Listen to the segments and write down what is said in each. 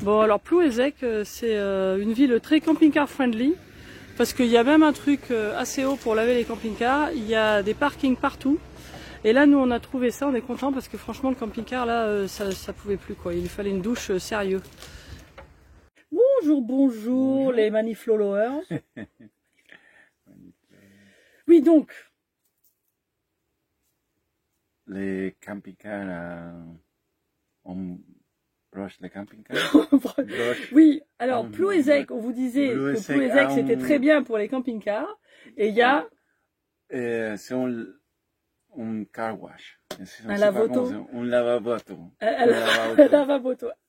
Bon, alors Plouézec, c'est une ville très camping-car friendly, parce qu'il y a même un truc assez haut pour laver les camping-cars, il y a des parkings partout. Et là, nous, on a trouvé ça, on est content parce que franchement, le camping-car, là, ça pouvait plus, quoi. Il lui fallait une douche sérieux. Bonjour, bonjour, les Maniflowers. Oui, donc. Les camping-cars, on broche les camping-cars. Oui, alors Plouézec, on vous disait que Plouézec, c'était très bien pour les camping-cars. Et il y a... c'est un car wash. Un lavoto. Un lavaboto.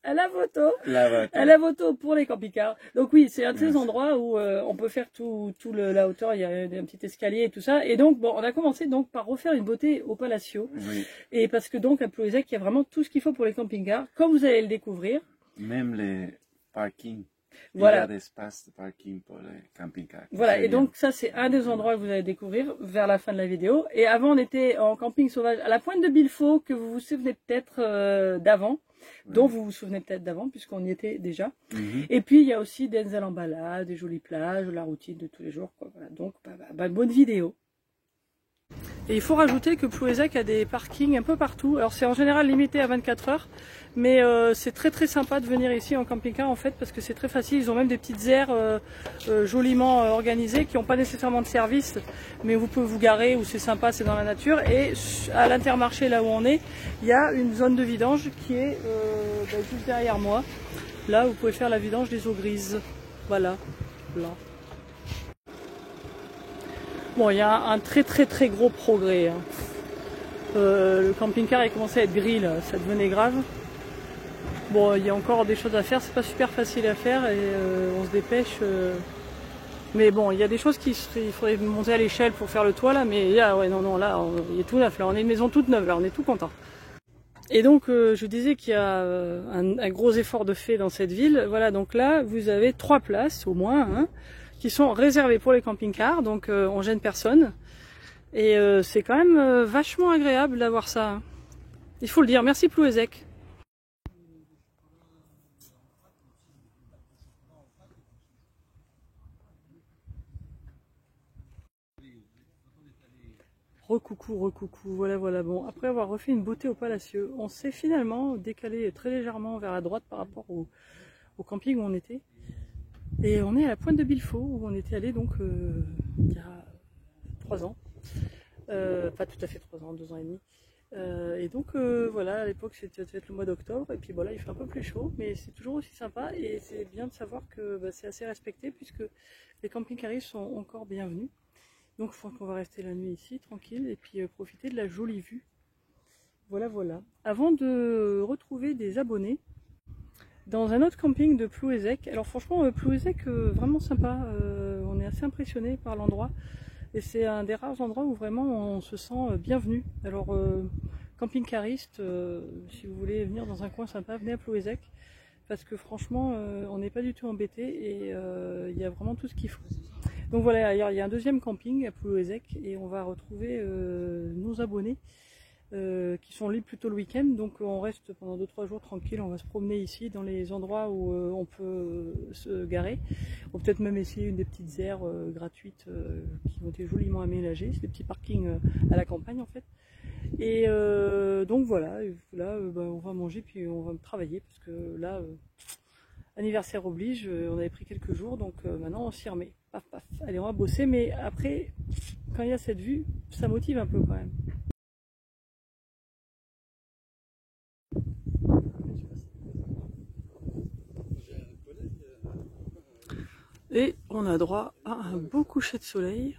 Un lavoto pour les camping-cars. Donc oui, c'est un de ces endroits où on peut faire tout la hauteur, il y a un petit escalier et tout ça. Et donc, bon, on a commencé donc par refaire une beauté au Palacio. Oui. Et parce que donc à Plouézec, il y a vraiment tout ce qu'il faut pour les camping-cars, comme vous allez le découvrir. Même les parkings. Voilà. Il y a d'espace de parking pour les camping-cars. Voilà, et donc ça c'est un des endroits que vous allez découvrir vers la fin de la vidéo. Et avant on était en camping sauvage à la pointe de Bilfo, que vous vous souvenez peut-être d'avant, dont vous vous souvenez peut-être d'avant, puisqu'on y était déjà. Et puis il y a aussi Denzel en balade, des jolies plages, la routine de tous les jours, quoi. Voilà, donc bonne vidéo. Et il faut rajouter que Plouézec a des parkings un peu partout. Alors c'est en général limité à 24 heures, mais c'est très sympa de venir ici en camping-car en fait, parce que c'est très facile. Ils ont même des petites aires joliment organisées qui n'ont pas nécessairement de service, mais vous pouvez vous garer où c'est sympa, c'est dans la nature. Et à l'Intermarché, là où on est, il y a une zone de vidange qui est juste derrière moi. Là, vous pouvez faire la vidange des eaux grises. Voilà, là. Bon, il y a un très gros progrès. Hein. Le camping-car est commencé à être gris, là, ça devenait grave. Bon, il y a encore des choses à faire, c'est pas super facile à faire et on se dépêche. Mais bon, il y a des choses il faudrait monter à l'échelle pour faire le toit là, mais là, ouais, non, là, il est tout neuf, là, on est une maison toute neuve, là, on est tout content. Et donc, je disais qu'il y a un gros effort de fait dans cette ville. Voilà, donc là, vous avez 3 places au moins, hein, qui sont réservées pour les camping-cars, donc on gêne personne. Et c'est quand même vachement agréable d'avoir ça. Hein. Il faut le dire. Merci Plouézec. Recoucou, voilà. Bon, après avoir refait une beauté au Palacio, on s'est finalement décalé très légèrement vers la droite par rapport au camping où on était. Et on est à la pointe de Bilfo, où on était allé donc il y a 3 ans. Pas tout à fait 3 ans, 2 ans et demi. Et donc voilà, à l'époque c'était peut-être le mois d'octobre, et puis voilà, il fait un peu plus chaud, mais c'est toujours aussi sympa, et c'est bien de savoir que c'est assez respecté, puisque les camping-caristes sont encore bienvenus. Donc je pense qu'on va rester la nuit ici, tranquille, et puis profiter de la jolie vue. Voilà. Avant de retrouver des abonnés, dans un autre camping de Plouézec, alors franchement Plouézec, vraiment sympa, on est assez impressionné par l'endroit. Et c'est un des rares endroits où vraiment on se sent bienvenu. Alors, camping-cariste, si vous voulez venir dans un coin sympa, venez à Plouézec. Parce que franchement, on n'est pas du tout embêté et il y a vraiment tout ce qu'il faut. Donc voilà, il y a un deuxième camping à Plouézec et on va retrouver nos abonnés qui sont libres plutôt le week-end. Donc on reste pendant 2-3 jours tranquille, on va se promener ici dans les endroits où on peut se garer. On peut peut-être même essayer une des petites aires gratuites qui ont été joliment aménagées. C'est des petits parkings à la campagne en fait. Et donc voilà, là on va manger puis on va travailler parce que là, anniversaire oblige, on avait pris quelques jours, donc maintenant on s'y remet. Paf. Allez, on va bosser, mais après, quand il y a cette vue, ça motive un peu quand même. Et on a droit à un beau coucher de soleil.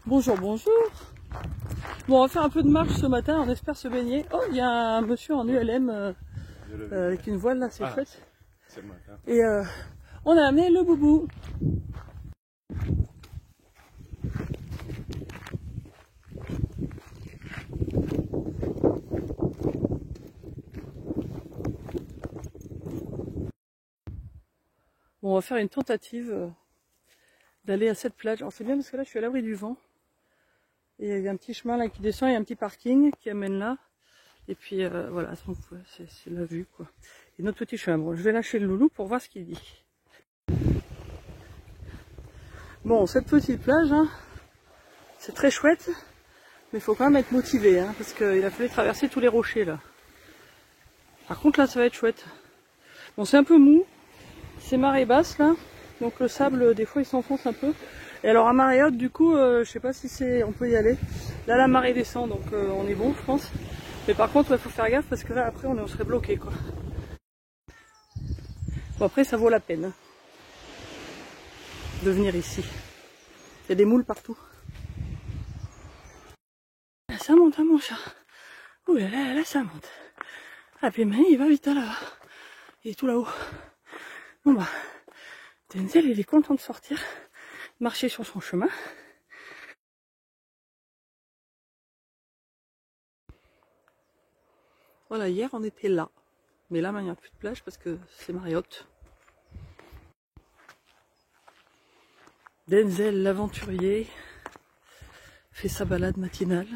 Bonjour. Bon, on va faire un peu de marche ce matin, on espère se baigner. Oh, il y a un monsieur en ULM avec une voile là, c'est chouette. Et on a amené le boubou. Bon, on va faire une tentative d'aller à cette plage. Alors c'est bien parce que là je suis à l'abri du vent. Et il y a un petit chemin là qui descend, il y a un petit parking qui amène là. Et puis voilà, c'est la vue quoi. Et notre petit chemin. Bon, je vais lâcher le loulou pour voir ce qu'il dit. Bon, cette petite plage, hein, c'est très chouette, mais il faut quand même être motivé, hein, parce qu'il a fallu traverser tous les rochers là. Par contre là, ça va être chouette. Bon, c'est un peu mou, c'est marée basse là, donc le sable des fois il s'enfonce un peu. Et alors à marée haute, du coup, je sais pas si on peut y aller. Là, la marée descend, donc on est bon, je pense. Mais par contre, il faut faire gaffe parce que là, après, on serait bloqué, quoi. Bon, après, ça vaut la peine hein, de venir ici. Il y a des moules partout. Là, ça monte, hein, mon chat. Ouh là là, là, ça monte. Ah, puis Mani, il va vite là-bas. Il est tout là-haut. Bon, bah, Denzel, il est content de sortir, marcher sur son chemin. Voilà, hier on était là, mais là il n'y a plus de plage parce que c'est marée haute. Denzel l'aventurier fait sa balade matinale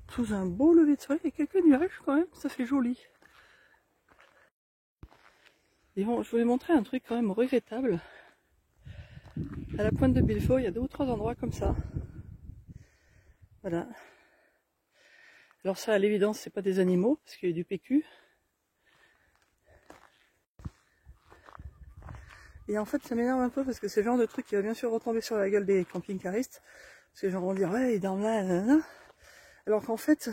sous un beau lever de soleil et quelques nuages quand même, ça fait joli. Et bon, je voulais montrer un truc quand même regrettable. À la pointe de Bilfo, il y a 2 ou 3 endroits comme ça. Voilà. Alors ça, à l'évidence, c'est pas des animaux, parce qu'il y a du PQ. Et en fait, ça m'énerve un peu, parce que c'est le genre de truc qui va bien sûr retomber sur la gueule des camping-caristes. Parce que les gens vont dire, ouais, ils dorment là, nanana. Alors qu'en fait,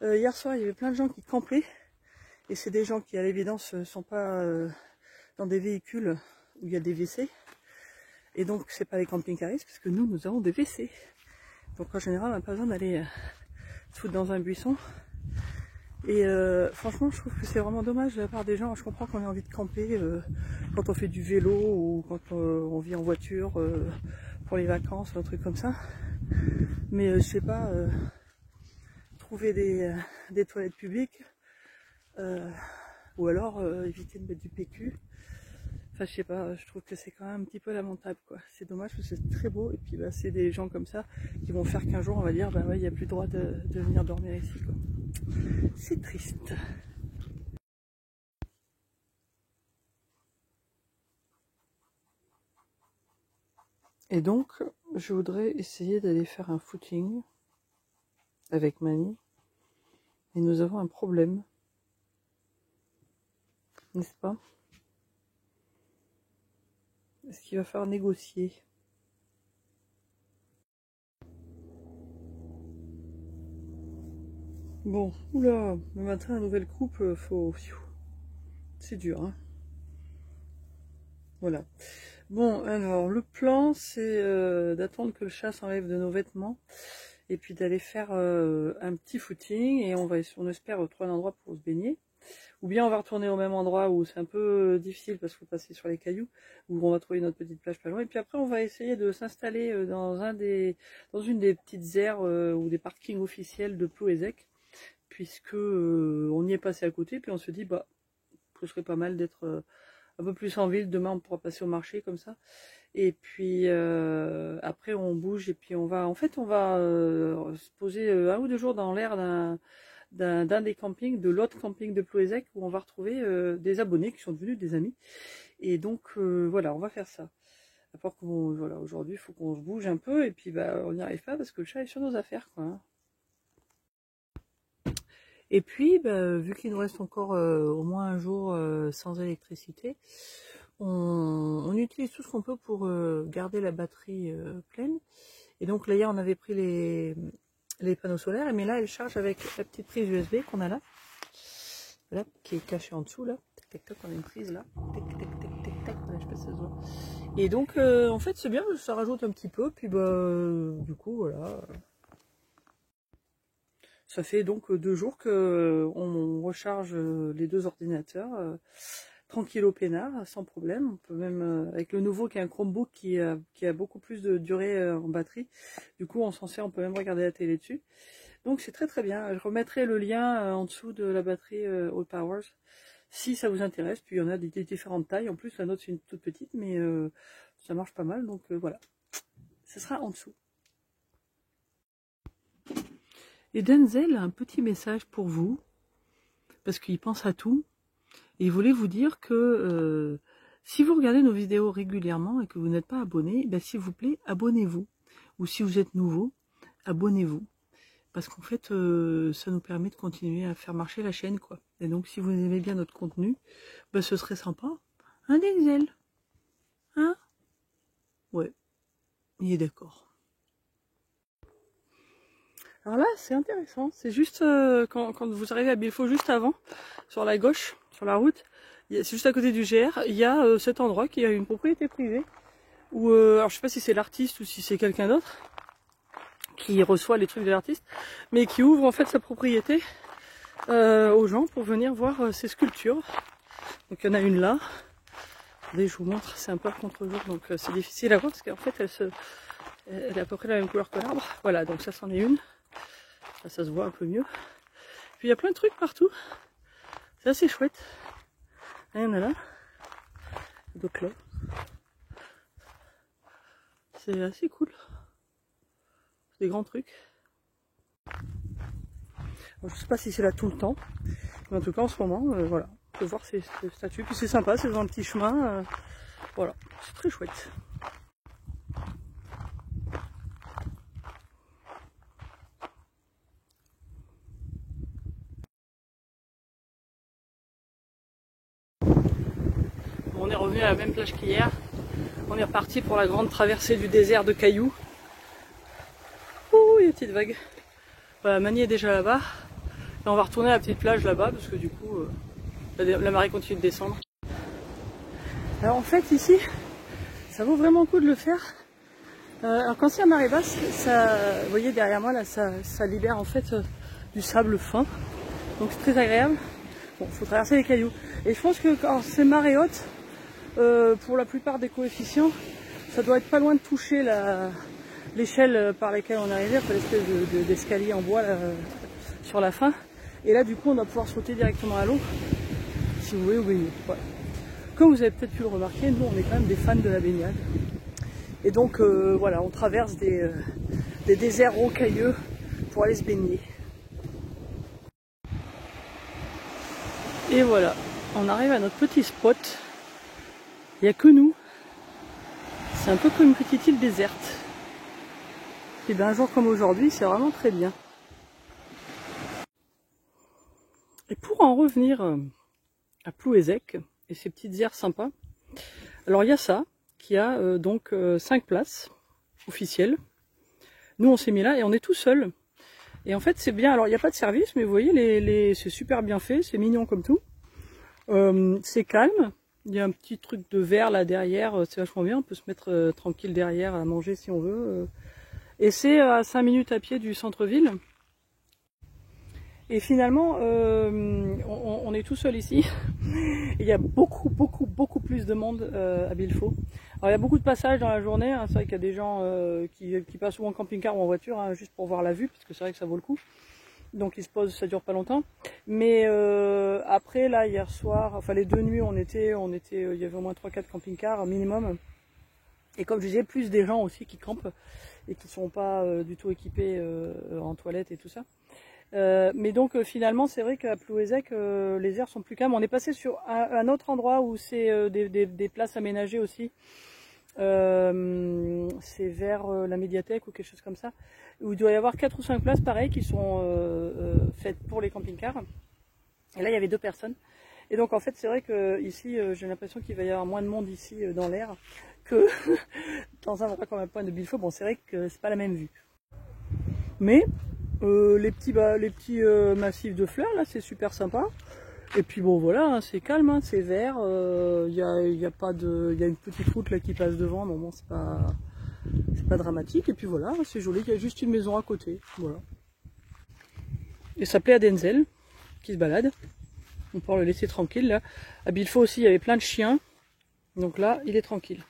hier soir, il y avait plein de gens qui campaient. Et c'est des gens qui, à l'évidence, ne sont pas dans des véhicules où il y a des WC. Et donc, c'est pas des camping-caristes, parce que nous avons des WC. Donc en général, on n'a pas besoin d'aller se foutre dans un buisson. Et franchement, je trouve que c'est vraiment dommage de la part des gens. Je comprends qu'on ait envie de camper quand on fait du vélo ou quand on vit en voiture pour les vacances, un truc comme ça. Mais je sais pas, trouver des toilettes publiques ou alors éviter de mettre du PQ. Enfin, je sais pas, je trouve que c'est quand même un petit peu lamentable, quoi. C'est dommage parce que c'est très beau et puis bah, c'est des gens comme ça qui vont faire qu'un jour on va dire, bah ouais, il n'y a plus le droit de venir dormir ici, quoi. C'est triste. Et donc, je voudrais essayer d'aller faire un footing avec Mani. Et nous avons un problème. N'est-ce pas? Est-ce qu'il va falloir négocier? Bon, oula, le matin, la nouvelle coupe, faut... C'est dur, hein. Voilà. Bon, alors, le plan, c'est d'attendre que le chat s'enlève de nos vêtements. Et puis d'aller faire un petit footing. Et on espère trouver un endroit pour se baigner. Ou bien on va retourner au même endroit où c'est un peu difficile parce qu'il faut passer sur les cailloux, où on va trouver notre petite plage pas loin. Et puis après on va essayer de s'installer dans une des petites aires ou des parkings officiels de Plouézec, puisque on y est passé à côté, puis on se dit bah ce serait pas mal d'être un peu plus en ville. Demain on pourra passer au marché comme ça. Et puis après on bouge et puis on va se poser 1 ou 2 jours dans l'air d'un des campings, de l'autre camping de Plouézec, où on va retrouver des abonnés qui sont devenus des amis. Et donc voilà, on va faire ça. À part qu'on, voilà, aujourd'hui il faut qu'on se bouge un peu et puis bah on n'y arrive pas parce que le chat est sur nos affaires, quoi, hein. Et puis bah, vu qu'il nous reste encore au moins un jour sans électricité, on utilise tout ce qu'on peut pour garder la batterie pleine. Et donc là hier on avait pris les panneaux solaires, mais là elle charge avec la petite prise USB qu'on a là, voilà, qui est cachée en dessous là. Tac tac tac, on a une prise là. Tac tac tac tac tac, voilà, je sais pas si ça se voit. Et donc en fait c'est bien, ça rajoute un petit peu, puis bah du coup voilà. Ça fait donc 2 jours que on recharge les 2 ordinateurs tranquillo peinard, sans problème. On peut même avec le nouveau qui est un Chromebook qui a beaucoup plus de durée en batterie. Du coup on s'en sert, on peut même regarder la télé dessus. Donc c'est très très bien. Je remettrai le lien en dessous de la batterie All Powers si ça vous intéresse. Puis il y en a des différentes tailles. En plus, la nôtre c'est une toute petite, mais ça marche pas mal. Donc voilà, ce sera en dessous. Et Denzel a un petit message pour vous, parce qu'il pense à tout. Et il voulait vous dire que si vous regardez nos vidéos régulièrement et que vous n'êtes pas abonné, ben, s'il vous plaît, abonnez-vous. Ou si vous êtes nouveau, abonnez-vous. Parce qu'en fait, ça nous permet de continuer à faire marcher la chaîne, quoi. Et donc, si vous aimez bien notre contenu, ben, ce serait sympa. Hein, Denzel? Hein? Ouais, il est d'accord. Alors là, c'est intéressant. C'est juste quand vous arrivez à Bilfo, juste avant, sur la gauche, sur la route, c'est juste à côté du GR, il y a cet endroit qui a une propriété privée. Où, alors je sais pas si c'est l'artiste ou si c'est quelqu'un d'autre qui reçoit les trucs de l'artiste, mais qui ouvre en fait sa propriété aux gens pour venir voir ses sculptures. Donc il y en a une là. Attendez, je vous montre, c'est un peu à contre-jour, donc c'est difficile à voir parce qu'en fait elle est à peu près la même couleur que l'arbre. Voilà, donc ça c'en est une. Là, ça se voit un peu mieux. Puis il y a plein de trucs partout. C'est assez chouette. Il y en a là. Donc là. C'est assez cool. C'est des grands trucs. Alors, je sais pas si c'est là tout le temps. Mais en tout cas en ce moment, voilà. On peut voir ces statues. Puis c'est sympa, c'est dans un petit chemin. Voilà, c'est très chouette. On est revenu à la même plage qu'hier. On est reparti pour la grande traversée du désert de cailloux. Ouh, il y a une petite vague. Voilà, Mani est déjà là-bas. Et on va retourner à la petite plage là-bas parce que du coup, la marée continue de descendre. Alors en fait ici, ça vaut vraiment le coup de le faire. Alors quand c'est à marée basse, ça, vous voyez derrière moi là, ça libère en fait du sable fin. Donc c'est très agréable. Bon, il faut traverser les cailloux. Et je pense que quand c'est marée haute, pour la plupart des coefficients, ça doit être pas loin de toucher l'échelle par laquelle on est arrivé, après l'espèce d'escalier en bois là, sur la fin. Et là du coup on va pouvoir sauter directement à l'eau, si vous voulez, ou baigner. Voilà. Comme vous avez peut-être pu le remarquer, nous on est quand même des fans de la baignade. Et donc voilà, on traverse des déserts rocailleux pour aller se baigner. Et voilà, on arrive à notre petit spot. Il n'y a que nous. C'est un peu comme une petite île déserte. Et bien un jour comme aujourd'hui, c'est vraiment très bien. Et pour en revenir à Plouézec et ces petites aires sympas, alors il y a ça, qui a donc 5 places officielles. Nous on s'est mis là et on est tout seul. Et en fait c'est bien, alors il n'y a pas de service, mais vous voyez, c'est super bien fait, c'est mignon comme tout. C'est calme. Il y a un petit truc de verre là derrière, c'est vachement bien, on peut se mettre tranquille derrière à manger si on veut. Et c'est à 5 minutes à pied du centre-ville. Et finalement, on est tout seul ici. Il y a beaucoup plus de monde à Bilfo. Alors il y a beaucoup de passages dans la journée, hein. C'est vrai qu'il y a des gens qui passent souvent en camping-car ou en voiture, hein, juste pour voir la vue, parce que c'est vrai que ça vaut le coup. Donc ils se posent, ça dure pas longtemps. Mais après là, hier soir, enfin les 2 nuits, il y avait au moins 3-4 camping-cars minimum. Et comme je disais, plus des gens aussi qui campent et qui sont pas du tout équipés en toilette et tout ça. Mais donc finalement c'est vrai qu'à Plouézec les aires sont plus calmes. On est passé sur un autre endroit où c'est des places aménagées aussi. C'est vers la médiathèque ou quelque chose comme ça, où il doit y avoir 4 ou 5 places pareilles qui sont faites pour les camping-cars. Et là il y avait 2 personnes. Et donc en fait c'est vrai que ici j'ai l'impression qu'il va y avoir moins de monde ici dans l'air que dans un endroit comme un point de Bilfo. Bon c'est vrai que c'est pas la même vue. Mais les petits massifs de fleurs là c'est super sympa. Et puis bon voilà, hein, c'est calme, hein, c'est vert, il y a une petite route là qui passe devant, mais bon c'est pas dramatique. Et puis voilà, c'est joli, il y a juste une maison à côté, voilà. Et ça plaît à Denzel qui se balade. On peut le laisser tranquille là. À Bilfo aussi il y avait plein de chiens, donc là il est tranquille.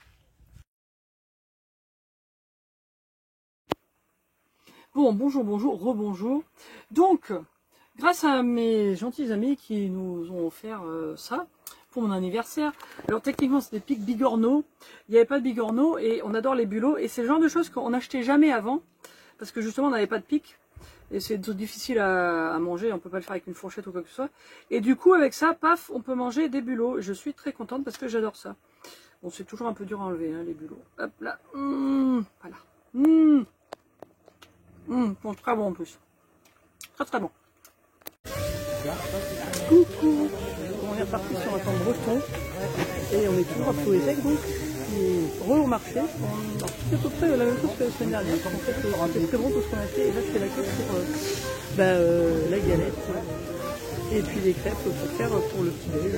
Bon, bonjour, rebonjour. Donc, grâce à mes gentils amis qui nous ont offert ça pour mon anniversaire. Alors techniquement c'est des pics bigorneaux, il n'y avait pas de bigorneaux et on adore les bulots et c'est le genre de choses qu'on n'achetait jamais avant parce que justement on n'avait pas de pics et c'est difficile à manger, on peut pas le faire avec une fourchette ou quoi que ce soit. Et du coup avec ça, paf, on peut manger des bulots. Je suis très contente parce que j'adore ça. Bon, c'est toujours un peu dur à enlever hein, les bulots. Hop là, voilà. Bon, très bon en plus. Très très bon. Coucou. On est reparti sur un temps breton et on est toujours à Plouézec donc qui est au marché. Alors c'est à peu près la même chose que la semaine dernière. En fait c'était très bon tout ce qu'on a fait et là c'est la queue pour la galette et puis les crêpes pour faire pour le petit déj.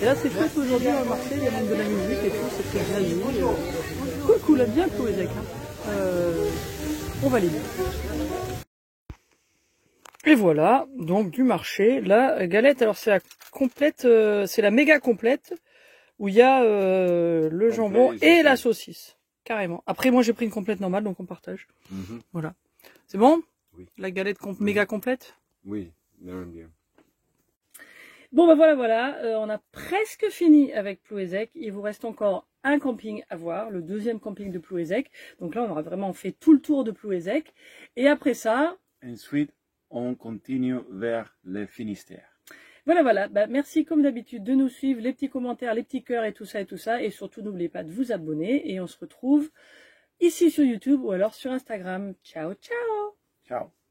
Et là c'est chouette aujourd'hui au marché, il y a même de la musique et tout, c'est très bien. Coucou, là bien Plouézec. On va aller bien. Et voilà, donc du marché, la galette, alors c'est la complète, c'est la méga complète, où il y a le jambon et la saucisse, carrément. Après moi j'ai pris une complète normale, donc on partage. Voilà. C'est bon? Oui. La galette méga complète? Oui, bien. Bon ben voilà, on a presque fini avec Plouézec, il vous reste encore un camping à voir, le deuxième camping de Plouézec. Donc là on aura vraiment fait tout le tour de Plouézec, et après ça... Ensuite, on continue vers le Finistère. Voilà, bah, merci comme d'habitude de nous suivre, les petits commentaires, les petits cœurs et tout ça, et surtout n'oubliez pas de vous abonner, et on se retrouve ici sur YouTube ou alors sur Instagram. Ciao, ciao! Ciao!